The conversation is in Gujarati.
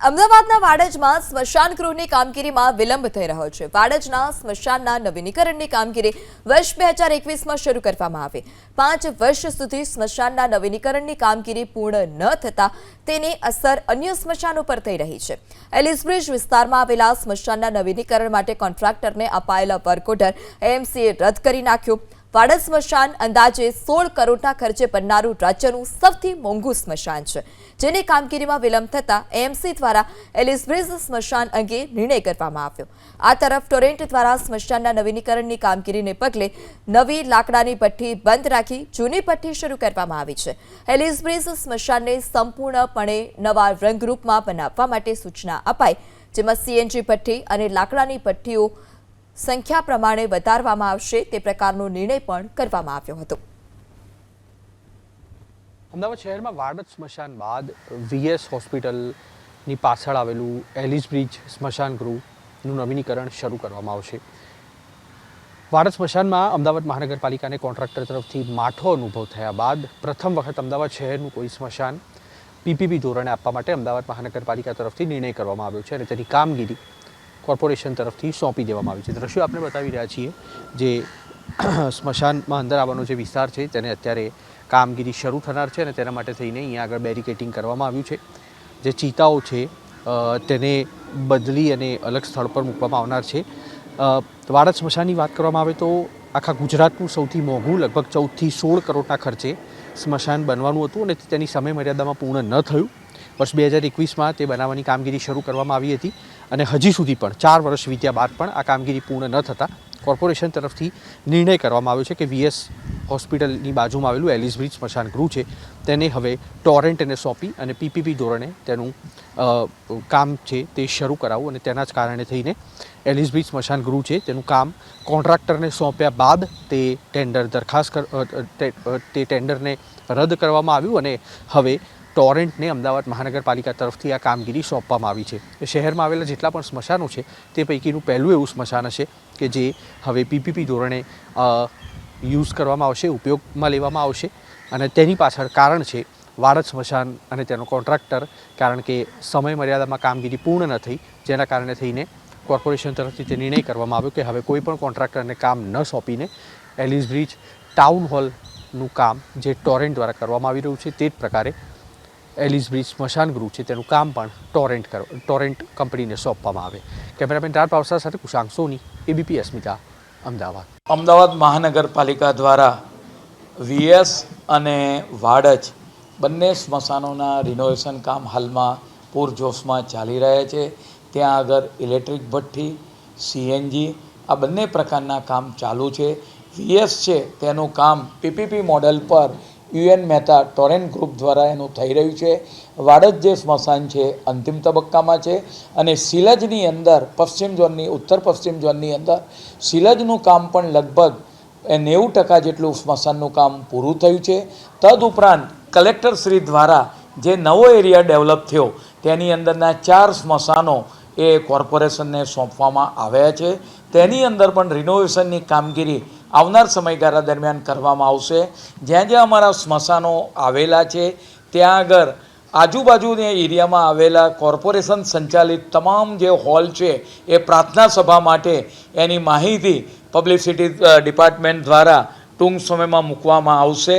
અમદાવાદના વાડજમાં સ્મશાન ગૃહની કામગીરીમાં વિલંબ થઈ રહ્યો છે। વાડજના સ્મશાનના નવીનીકરણની કામગીરી વર્ષ 2021માં શરૂ કરવામાં આવી। 5 વર્ષ સુધી સ્મશાનના નવીનીકરણની કામગીરી પૂર્ણ ન થતા તેની અસર અન્ય સ્મશાનો પર થઈ રહી છે। એલિસબ્રિજ વિસ્તારમાં આવેલા સ્મશાનના નવીનીકરણ માટે કોન્ટ્રાક્ટરને અપાયેલા વર્ક ઓર્ડર એએમસીએ રદ કરી નાખ્યો। વાડજ સ્મશાન અંદાજે 16 કરોડના ખર્ચે બનનારું રાજ્યનું સૌથી મોંઘું સ્મશાન છે, જેની કામગીરીમાં વિલંબ થતા એએમસી દ્વારા એલિસબ્રિજ સ્મશાન અંગે નિર્ણય કરવામાં આવ્યો। આ તરફ ટોરેન્ટ દ્વારા સ્મશાનના નવીનીકરણની કામગીરીને પગલે નવી લાકડાની ભઠ્ઠી બંધ રાખી જૂની ભઠ્ઠી શરૂ કરવામાં આવી છે। એલિસબ્રિજ સ્મશાનને સંપૂર્ણપણે નવા રંગરૂપમાં બનાવવા માટે સૂચના અપાઈ, જેમાં સીએનજી ભઠ્ઠી અને લાકડાની ભઠ્ઠીઓ સંખ્યા પ્રમાણે વધારવામાં આવશે તે પ્રકારનો નિર્ણય પણ કરવામાં આવ્યો હતો। અમદાવાદ શહેરમાં વાડજ સ્મશાન બાદ વીએસ હોસ્પિટલની પાછળ આવેલું એલિસબ્રિજ સ્મશાન ગૃહનું નવીનીકરણ શરૂ કરવામાં આવશે। વાડજ સ્મશાનમાં અમદાવાદ મહાનગરપાલિકાને કોન્ટ્રાક્ટર તરફથી માઠો અનુભવ થયા બાદ પ્રથમ વખત અમદાવાદ શહેરનું કોઈ સ્મશાન પીપીપી ધોરણે આપવા માટે અમદાવાદ મહાનગરપાલિકા તરફથી નિર્ણય કરવામાં આવ્યો છે અને તેની કામગીરી કોર્પોરેશન તરફથી સોંપી દેવામાં આવી છે। દ્રશ્યો આપણે બતાવી રહ્યા છીએ જે સ્મશાનમાં અંદર આવવાનો જે વિસ્તાર છે તેને અત્યારે કામગીરી શરૂ થનાર છે અને તેના માટે થઈને અહીંયા આગળ બેરિકેટિંગ કરવામાં આવ્યું છે। જે ચિતાઓ છે તેને બદલી અને અલગ સ્થળ પર મૂકવામાં આવનાર છે। વાડજ સ્મશાનની વાત કરવામાં આવે તો આખા ગુજરાતનું સૌથી મોંઘું લગભગ 14 થી 16 કરોડના ખર્ચે સ્મશાન બનવાનું હતું અને તેની સમય મર્યાદામાં પૂર્ણ ન થયું। વર્ષ 2021માં તે બનાવવાની કામગીરી શરૂ કરવામાં આવી હતી અને હજી સુધી પણ 4 વર્ષ વીત્યા બાદ પણ આ કામગીરી પૂર્ણ ન થતાં કોર્પોરેશન તરફથી નિર્ણય કરવામાં આવ્યો છે કે વીએસ હોસ્પિટલની બાજુમાં આવેલું એલિસબ્રિજ સ્મશાન ગૃહ છે તેને હવે ટોરેન્ટને સોંપી અને પીપીપી ધોરણે તેનું કામ છે તે શરૂ કરાવવું અને તેના જ કારણે થઈને એલિસબ્રિજ સ્મશાન ગૃહ છે તેનું કામ કોન્ટ્રાક્ટરને સોંપ્યા બાદ તે ટેન્ડરને રદ કરવામાં આવ્યું અને હવે ટોરેન્ટને અમદાવાદ મહાનગરપાલિકા તરફથી આ કામગીરી સોંપવામાં આવી છે। શહેરમાં આવેલા જેટલા પણ સ્મશાનો છે તે પૈકીનું પહેલું એવું સ્મશાન હશે કે જે હવે પીપીપી ધોરણે યુઝ કરવામાં આવશે, ઉપયોગમાં લેવામાં આવશે અને તેની પાછળ કારણ છે વાડજ સ્મશાન અને તેનો કોન્ટ્રાક્ટર, કારણ કે સમય મર્યાદામાં કામગીરી પૂર્ણ ન થઈ, જેના કારણે થઈને કોર્પોરેશન તરફથી તે નિર્ણય કરવામાં આવ્યો કે હવે કોઈ પણ કોન્ટ્રાક્ટરને કામ ન સોંપીને એલિસબ્રિજ ટાઉન હોલનું કામ જે ટોરેન્ટ દ્વારા કરવામાં આવી રહ્યું છે તે જ પ્રકારે એલિસબ્રિજ સ્મશાન ગૃહ છે તેનું કામ પણ ટોરેન્ટ કંપનીને સોંપવામાં આવે। કેમેરામેન રાજ પાવસા સાથે કુશાંક સોની, એબીપી અસ્મિતા, અમદાવાદ। અમદાવાદ મહાનગરપાલિકા દ્વારા વીએસ અને વાડજ બંને સ્મશાનોના રિનોવેશન કામ હાલમાં પૂરજોશમાં ચાલી રહ્યા છે। ત્યાં આગળ ઇલેક્ટ્રિક ભઠ્ઠી, સીએનજી આ બંને પ્રકારના કામ ચાલુ છે। વીએસ છે તેનું કામ પીપીપી મોડેલ પર યુએન મહેતા ટોરેન્ટ ગ્રુપ દ્વારા એનું થઈ રહ્યું છે। વાડજ જે સ્મશાન છે અંતિમ તબક્કામાં છે અને સિલજની અંદર ઉત્તર પશ્ચિમ ઝોનની અંદર સિલજનું કામ પણ લગભગ 90% જેટલું સ્મશાનનું કામ પૂરું થયું છે। તદુપરાંત કલેક્ટર શ્રી દ્વારા જે નવો એરિયા ડેવલપ થયો તેની અંદરના 4 સ્મશાનો એ કોર્પોરેશનને સોંપવામાં આવ્યા છે। તેની અંદર પણ રિનોવેશનની કામગીરી આવનાર સમયગાળા દરમિયાન કરવામાં આવશે। જ્યાં જ્યાં અમારા સ્મશાનો આવેલા છે ત્યાં આગળ આજુબાજુના એરિયામાં આવેલા કોર્પોરેશન સંચાલિત તમામ જે હોલ છે એ પ્રાર્થના સભા માટે એની માહિતી પબ્લિસિટી ડિપાર્ટમેન્ટ દ્વારા ટૂંક સમયમાં મૂકવામાં આવશે।